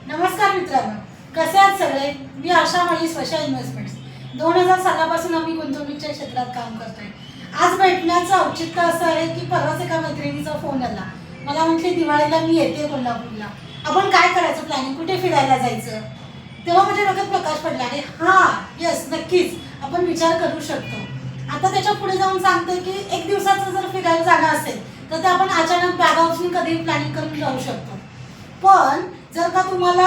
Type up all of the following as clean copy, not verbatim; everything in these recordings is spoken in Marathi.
नमस्कार मित्रांनो, कसे आहात सगळे? मी आशा माळी स्वशा इन्व्हेस्टमेंट्स 2000 सालापासून आम्ही गुंतवणुकीच्या क्षेत्रात काम करतोय. आज भेटण्याचं औचित्य असं आहे की परवाच एका मैत्रिणीचा फोन आला. मला म्हटली दिवाळीला मी येते कोल्हापूरला, आपण काय करायचं प्लॅनिंग, कुठे फिरायला जायचं? तेव्हा माझ्या डोक्यात प्रकाश पडला, अरे हां येस नक्कीच आपण विचार करू शकतो. आता त्याच्या पुढे जाऊन सांगते की एक दिवसाचं जर फिरायला जाणं असेल तर ते आपण अचानक बॅग उचलून कधी प्लॅनिंग करून जाऊ शकतो. पण जर का तुम्हाला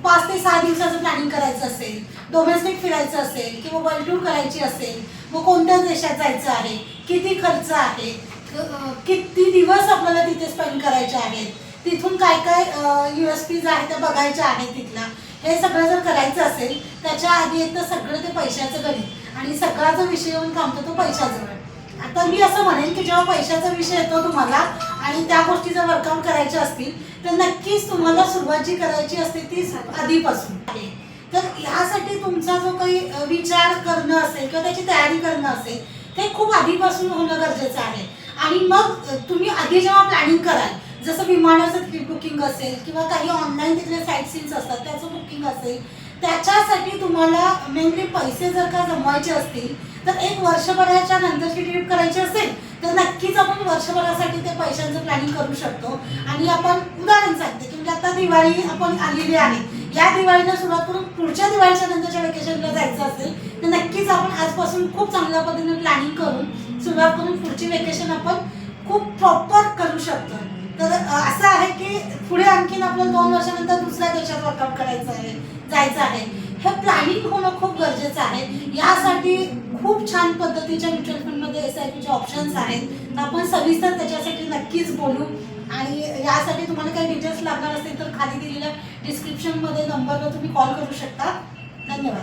5 ते 6 दिवसाचं प्लॅनिंग करायचं असेल, डोमेस्टिक फिरायचं असेल किंवा वर्ल्ड टूर करायची असेल, मग कोणत्या देशात जायचं आहे, किती खर्च आहे, किती दिवस आपल्याला तिथे स्पेंड करायचे आहेत, तिथून काय काय USPs आहेत त्या बघायच्या आहेत तिथला, हे सगळं जर करायचं असेल त्याच्या आधी येतं सगळं ते पैशाचं गणित आणि सगळा जो विषय येऊन थांबतो तो पैशाजवळ. आता मी असं म्हणेन की जेव्हा पैशाचा विषय येतो तुम्हाला आणि त्या गोष्टी जर वर्कआउट करायच्या असतील तर नक्कीच तुम्हाला सुरुवात जी करायची असते ती आधीपासून आहे. तर ह्यासाठी तुमचा जो काही विचार करणं असेल किंवा त्याची तयारी करणं असेल ते खूप आधीपासून होणं गरजेचं आहे. आणि मग तुम्ही आधी जेव्हा प्लॅनिंग कराल, जसं विमानाचं तिकीट बुकिंग असेल किंवा काही ऑनलाईन तिथले साईट सीन्स असतात त्याचं बुकिंग असेल, त्याच्यासाठी तुम्हाला मेनली पैसे जर का जमवायचे असतील तर एक वर्षभराच्या नंतरची ट्रिप करायची असेल तर नक्कीच आपण वर्षभरासाठी ते पैशांचं प्लॅनिंग करू शकतो. आणि आपण उदाहरण सांगते की म्हणजे आता दिवाळी आपण आलेली आहे, या दिवाळीला सुरुवात करून पुढच्या दिवाळीच्या नंतरच्या वेकेशनला जायचं असेल तर नक्कीच आपण आजपासून खूप चांगल्या पद्धतीने प्लॅनिंग करून सुरुवात करून पुढची वेकेशन आपण खूप प्रॉपर करू शकतो. तर असं आहे की पुढे आणखीन आपल्याला 2 वर्षानंतर दुसऱ्या देशात वर्कआउट करायचं आहे, जायचं आहे, हे प्लॅनिंग होणं खूप गरजेचं आहे. यासाठी खूप छान पद्धतीच्या म्युच्युअल फंडमध्ये SIPचे ऑप्शन्स आहेत, तर आपण सविस्तर त्याच्यासाठी नक्कीच बोलू. आणि यासाठी तुम्हाला काही डिटेल्स लागणार असतील तर खाली दिलेल्या डिस्क्रिप्शनमध्ये नंबरवर तुम्ही कॉल करू शकता. धन्यवाद.